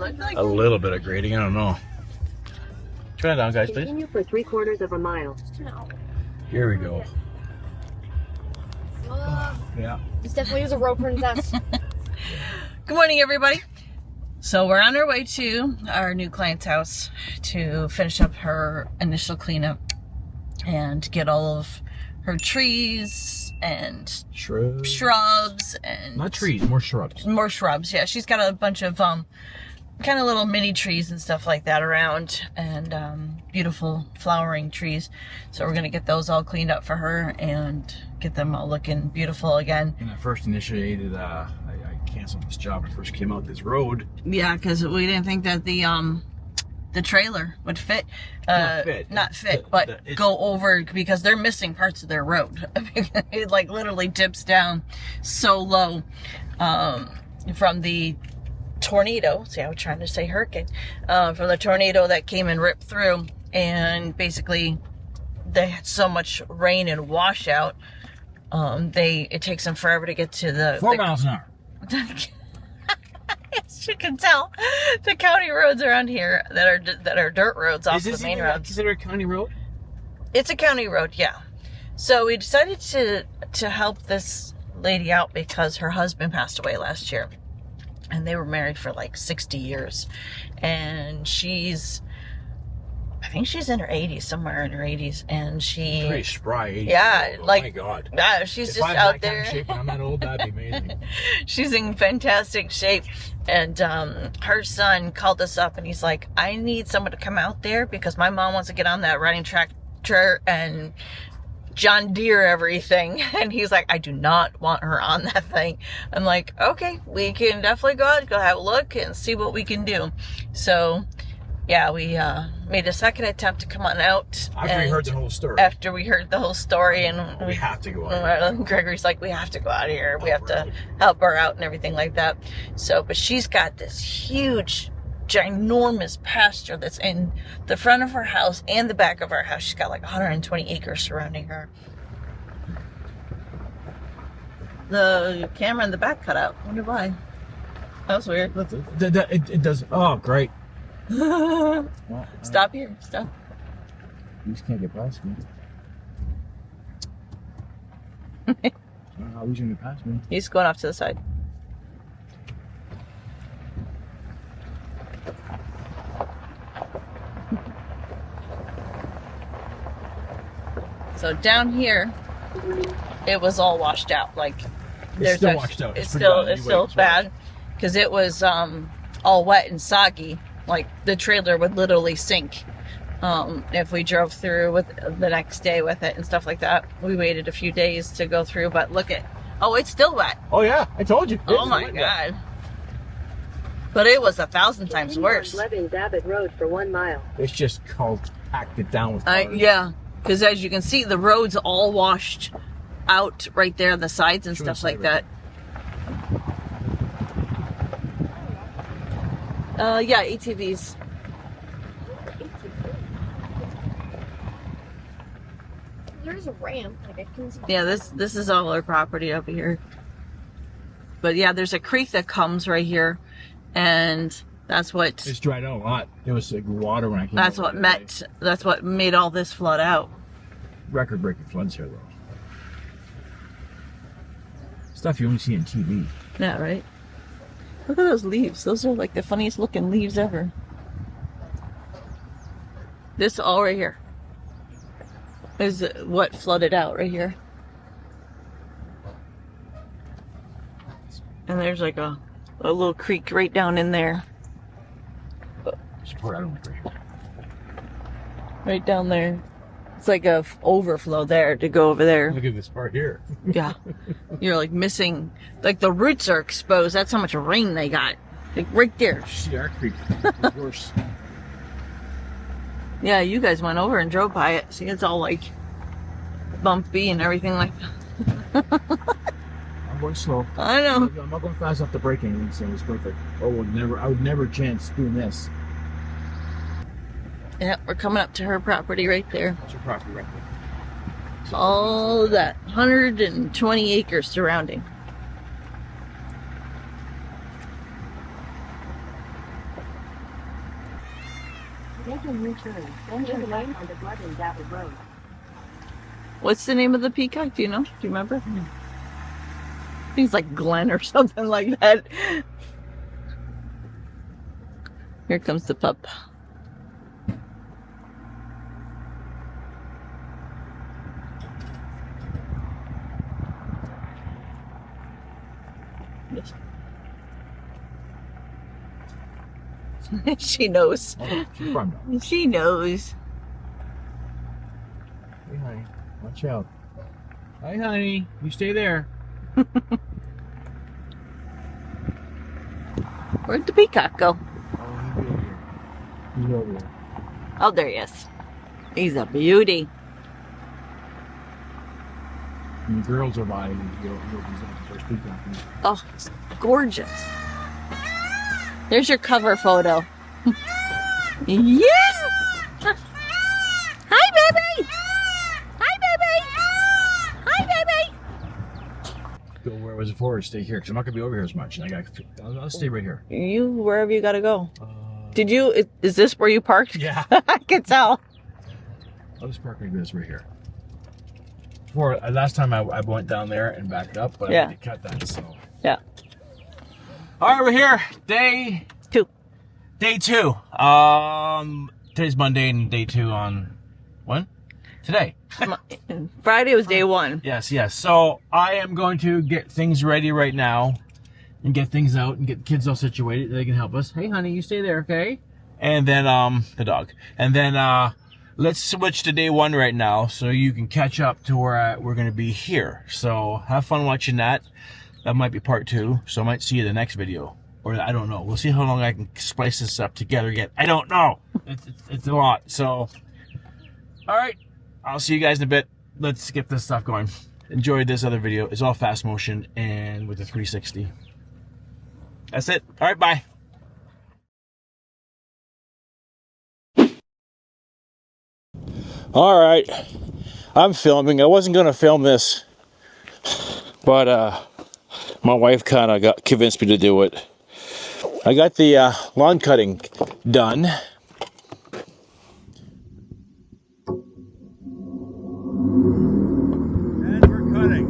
a little bit of grading. I don't know. Turn it down, guys, please. Continue for 3/4 of a mile. Here we go. Yeah. This definitely is a road princess. Good morning, everybody. So we're on our way to our new client's house to finish up her initial cleanup and get all of her trees and shrubs and not trees, more shrubs. More shrubs, yeah. She's got a bunch of kind of little mini trees and stuff like that around, and beautiful flowering trees. So we're gonna get those all cleaned up for her and get them all looking beautiful again. When I first initiated, I canceled this job when I first came out this road. Yeah, because we didn't think that the trailer would fit. Not fit, but go over, because they're missing parts of their road. It like literally dips down so low from the tornado. See, I was trying to say hurricane. From the tornado that came and ripped through, and basically they had so much rain and washout. It takes them forever to get to the 4 miles an hour. As you can tell, the county roads around here that are dirt roads off the main roads. Considered a county road? It's a county road, yeah. So we decided to help this lady out because her husband passed away last year, and they were married for like 60 years, and I think she's in her 80s, somewhere in her 80s, and she... Pretty spry 80s. Yeah, oh like... my God. Yeah, she's if just I'm out that there. Kind of shape when I'm that old, that'd be amazing. She's in fantastic shape, and her son called us up, and he's like, I need someone to come out there because my mom wants to get on that riding tractor and John Deere everything. And he's like, I do not want her on that thing. I'm like, okay, we can definitely go out, go have a look and see what we can do. So yeah, we made a second attempt to come on out. After we heard the whole story. After we heard the whole story, and we have to go out. Gregory's like, we have to go out of here. We have to help her out and everything like that. So, but she's got this huge, ginormous pasture that's in the front of her house and the back of her house. She's got like 120 acres surrounding her. The camera in the back cut out. Wonder why. That was weird. It does. Oh, great. Stop here. Stop. You just can't get past me. I don't know how he's gonna get past me. He's going off to the side. So down here, it was all washed out. Like it's still washed out. It's still bad because it was all wet and soggy. Like the trailer would literally sink if we drove through with the next day with it and stuff like that. We waited a few days to go through, but look at, oh, it's still wet. Oh yeah, I told you. Oh my God. But it was 1,000 times worse. Babbitt Road for 1 mile. It's just called packed it down with cars. Yeah, because as you can see, the road's all washed out right there on the sides and stuff like that. Yeah, ATVs. There's a ramp. Like I can see. Yeah, this is all our property over here. But yeah, there's a creek that comes right here, and that's what. It's dried out a lot. It was like water when I came. That's what made all this flood out. Record-breaking floods here, though. Stuff you only see on TV. Yeah, right. Look at those leaves. Those are like the funniest looking leaves ever. This all right here is what flooded out right here. And there's like a little creek right down in there. Right down there. It's like a overflow there to go over there. Look at this part here. Yeah. You're like missing, like the roots are exposed. That's how much rain they got. Like right there. See, our creek is worse. Yeah, you guys went over and drove by it. See, it's all like bumpy and everything like that. I'm going slow. I know. I'm not going fast enough to break anything, so it's perfect. I would never chance doing this. Yeah, we're coming up to her property right there. That's your property right there. All of that 120 acres surrounding. a U-turn, then turn left onto Blood and David Road. What's the name of the peacock? Do you know? Do you remember? He's like Glenn or something like that. Here comes the pup. She knows. Oh, she's fun though. She knows. Hey, honey. Watch out. Hi, honey. You stay there. Where'd the peacock go? Oh, he's over here. He's over here. Oh, there he is. He's a beauty. And the girls are by. He'll be the first peacock. Oh, it's gorgeous. There's your cover photo. Yeah! Hi, baby! Hi, baby! Hi, baby! Go where was it for? Stay here, because I'm not gonna be over here as much. I'll stay right here. You, wherever you gotta go. Did you, is this where you parked? Yeah. I can tell. I'll just park like this right here. Before last time I went down there and backed up, but Yeah. I had to cut that. So. Yeah. All right, we're here. Day 2. Today's Monday and day 2 on when? Today. Friday was day 1. Yes. So I am going to get things ready right now and get things out and get the kids all situated. They can help us. Hey, honey, you stay there, okay? And then the dog. And then let's switch to day 1 right now so you can catch up to where we're going to be here. So have fun watching that. That might be part 2, so I might see you in the next video. Or I don't know. We'll see how long I can splice this up together yet. I don't know. It's a lot. So, all right. I'll see you guys in a bit. Let's get this stuff going. Enjoy this other video. It's all fast motion and with the 360. That's it. All right, bye. All right. I'm filming. I wasn't going to film this, but my wife kind of convinced me to do it. I got the lawn cutting done. And we're cutting.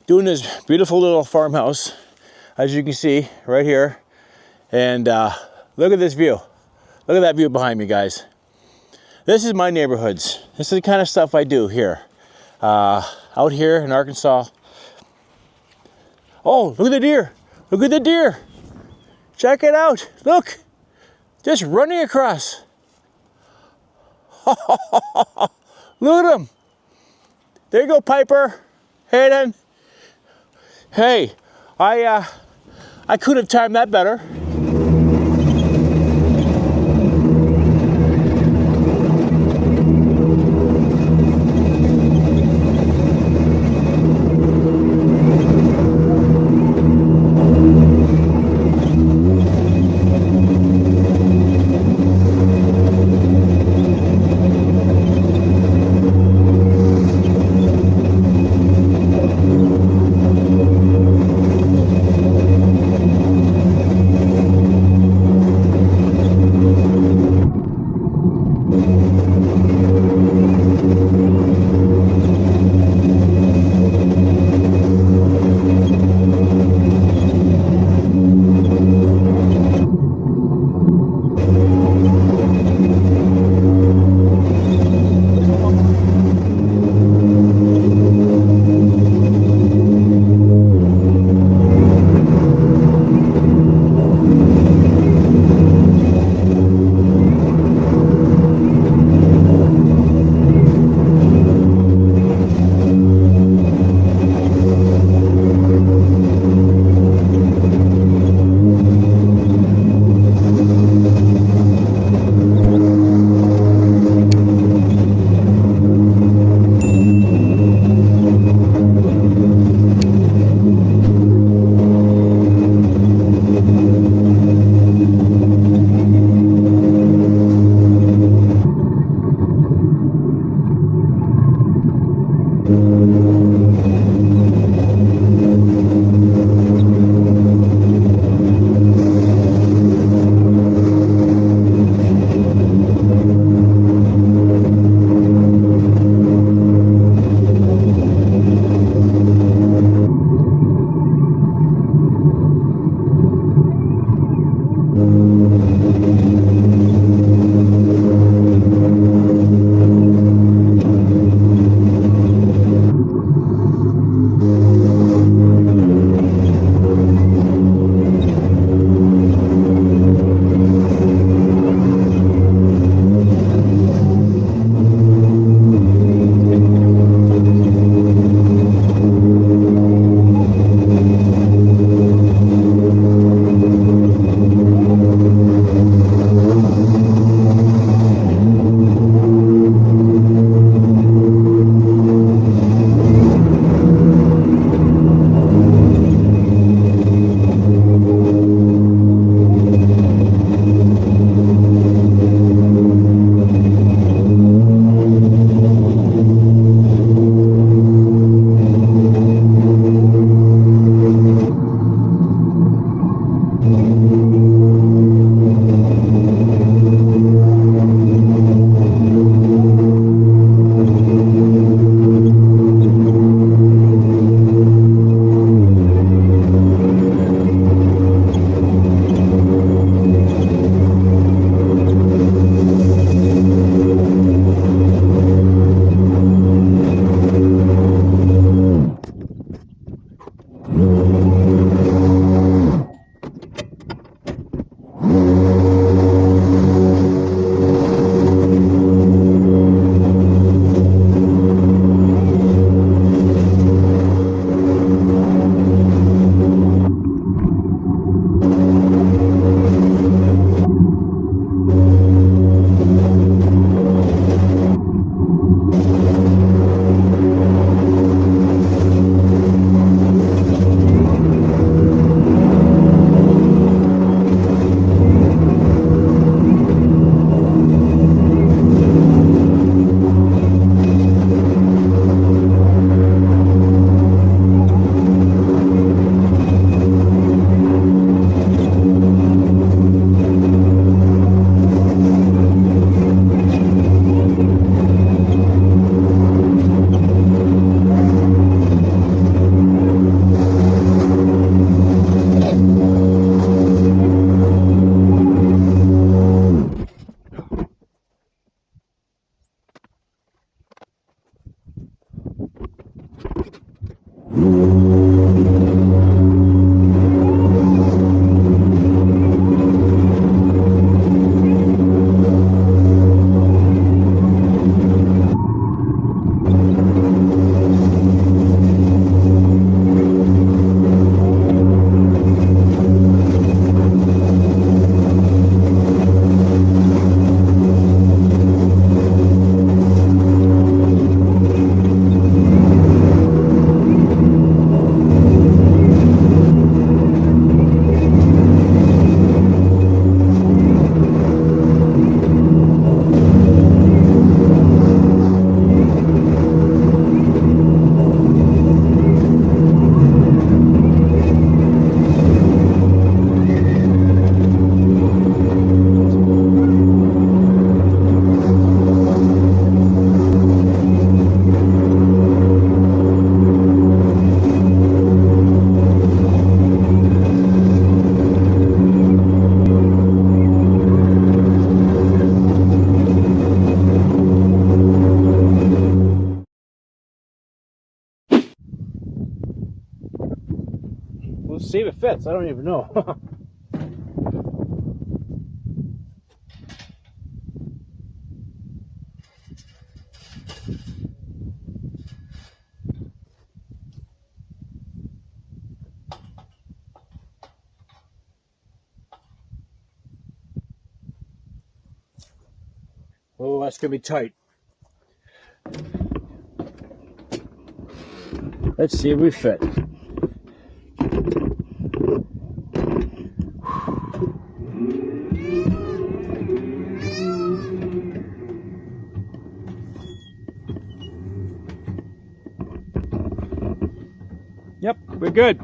doing this beautiful little farmhouse, as you can see right here. And look at this view. Look at that view behind me, guys. This is my neighborhoods. This is the kind of stuff I do here. Out here in Arkansas. Oh, look at the deer. Look at the deer. Check it out. Look. Just running across. Look at them. There you go, Piper. Hayden. Hey, I could have timed that better. We'll see if it fits. I don't even know. Oh, that's gonna be tight. Let's see if we fit. Yep, we're good.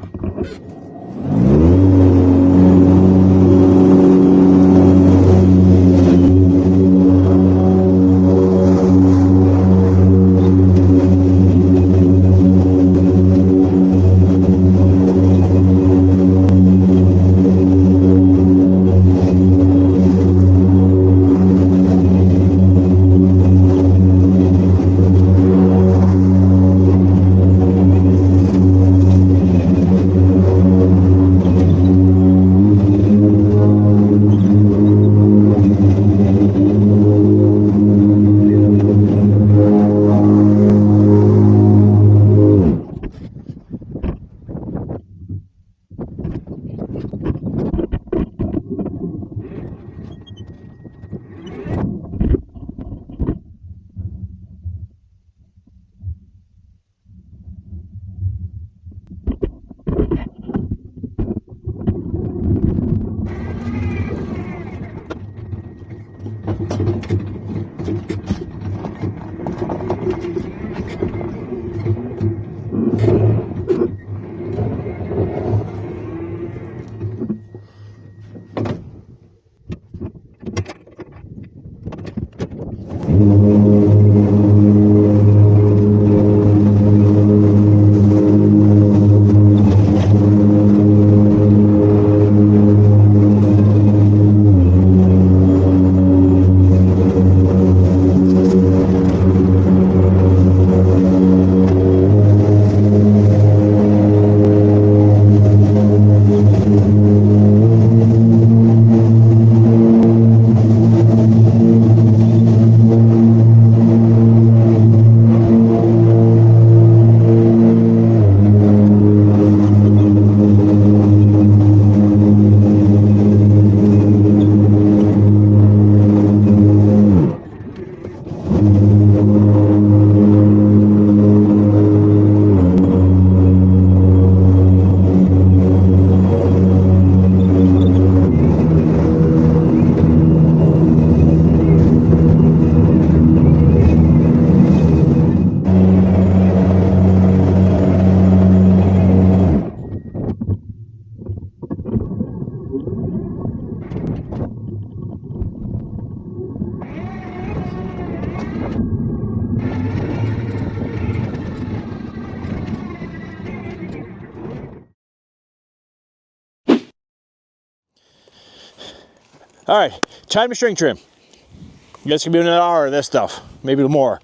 All right, time to string trim. I guess it's gonna be another hour of this stuff, maybe more,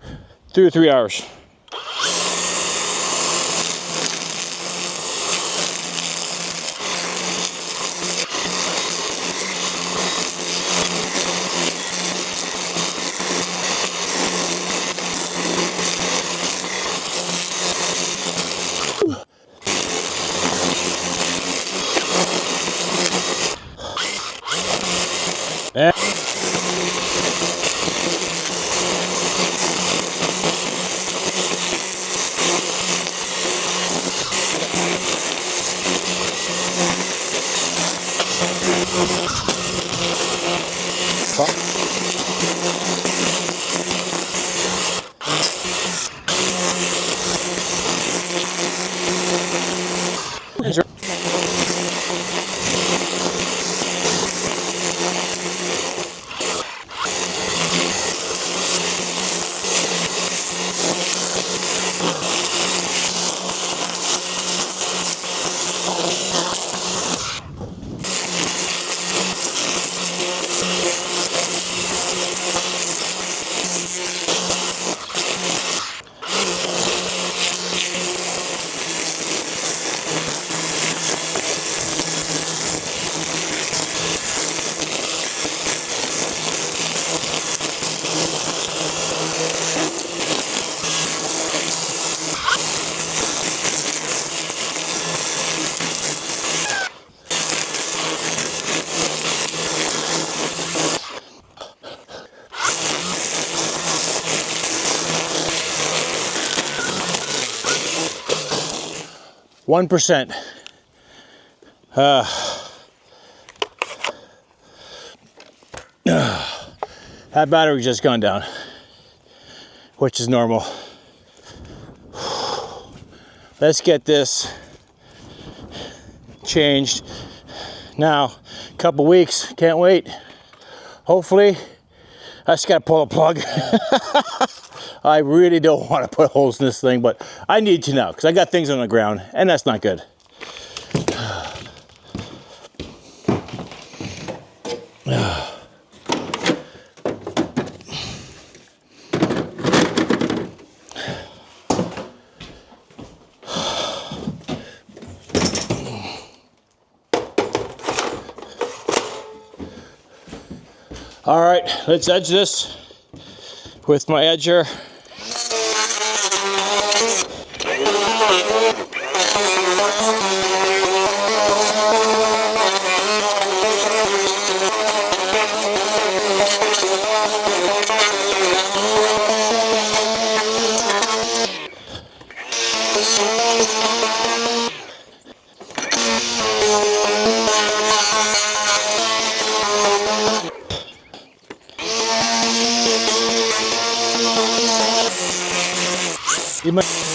2 or 3 hours. 1%. That battery just gone down, which is normal. Let's get this changed now. A couple weeks, can't wait. Hopefully, I just gotta pull a plug. I really don't want to put holes in this thing, but I need to now because I got things on the ground, and that's not good. All right, let's edge this with my edger. You might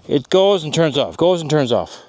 it goes and turns off, goes and turns off.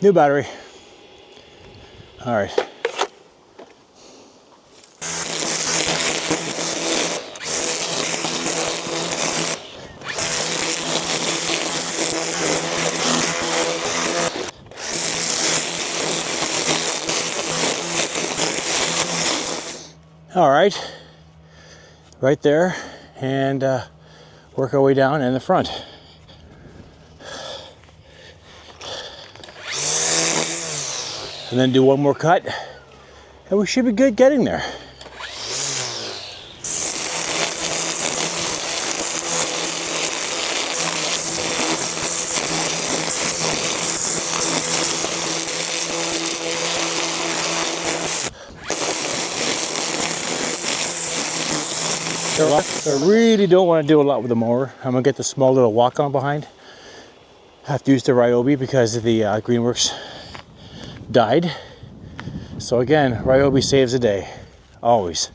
New battery. All right. All right, right there, and work our way down in the front. And then do one more cut, and we should be good getting there. I really don't want to do a lot with the mower. I'm gonna get the small little walk-on behind. I have to use the Ryobi because the Greenworks died. So again, Ryobi saves the day, always.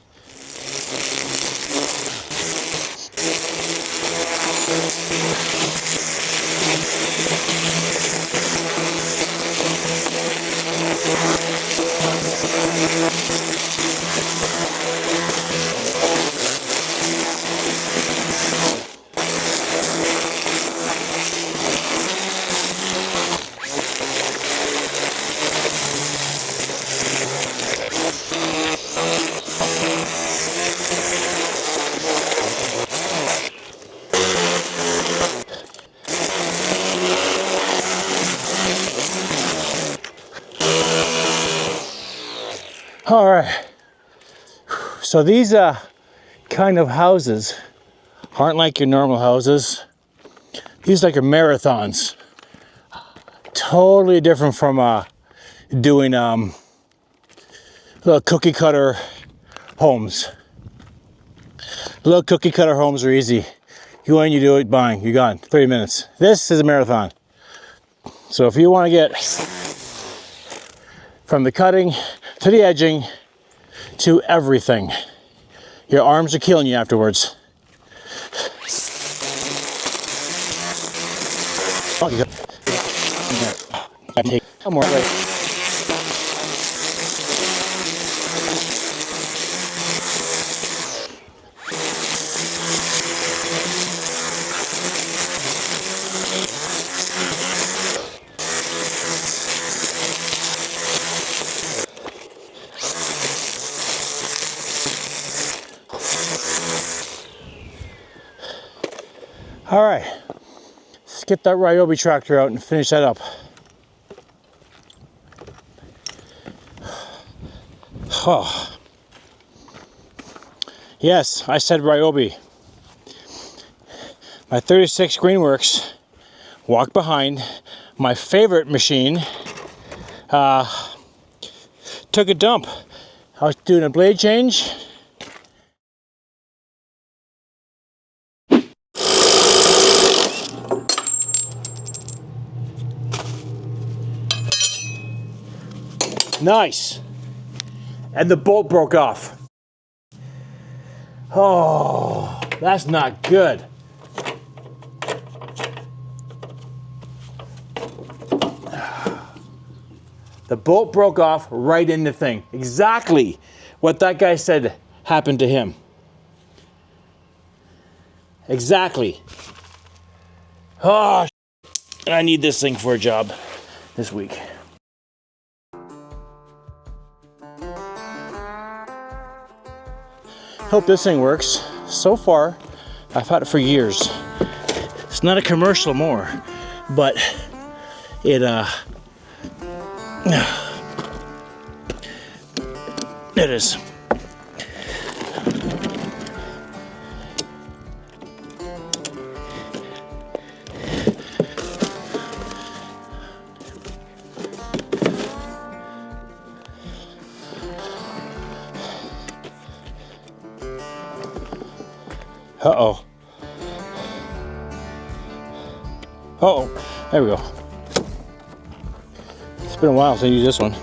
All right, so these kind of houses aren't like your normal houses. These are like your marathons. Totally different from doing little cookie cutter homes. Little cookie cutter homes are easy. You go in, you do it, bang, you're gone. 30 minutes. This is a marathon. So if you want to get from the cutting to the edging to everything, your arms are killing you afterwards. Oh, you got take one more. All right, let's get that Ryobi tractor out and finish that up. Oh. Yes, I said Ryobi. My 36 Greenworks walk behind my favorite machine. Took a dump. I was doing a blade change. Nice. And the bolt broke off. Oh, that's not good. The bolt broke off right in the thing. Exactly what that guy said happened to him. Exactly. Oh, and I need this thing for a job this week. Hope this thing works. So far, I've had it for years. It's not a commercial mower, but it is. Uh-oh. Uh-oh. There we go. It's been a while since I used this one.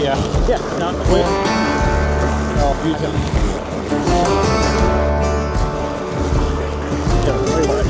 Yeah, not quick. Oh, you tell me. Yeah, very much.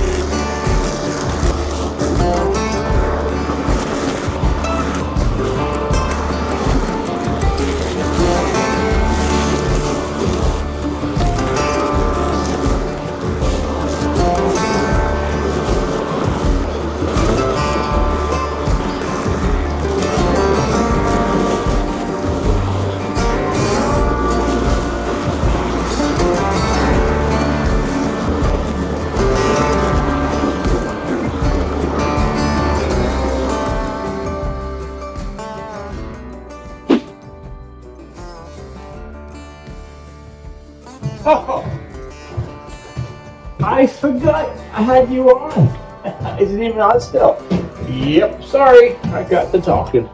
Oh, I forgot I had you on. Is it even on still? Yep, sorry, I got to talking.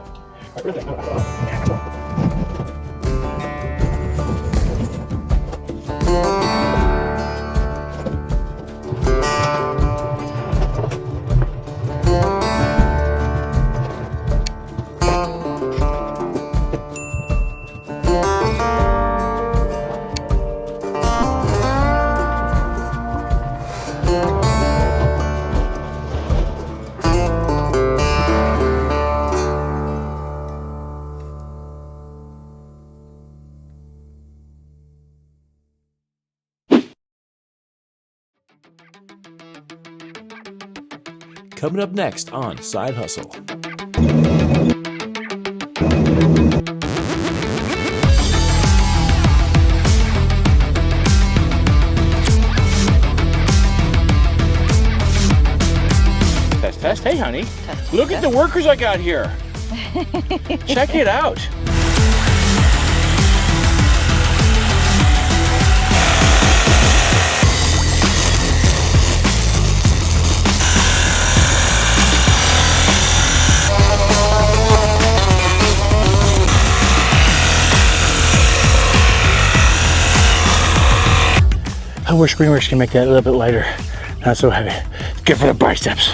Coming up next on Side Hustle. Test. Hey, honey. Look at the workers I got here. Check it out. I wish Greenworks can make that a little bit lighter, not so heavy. Good for the biceps.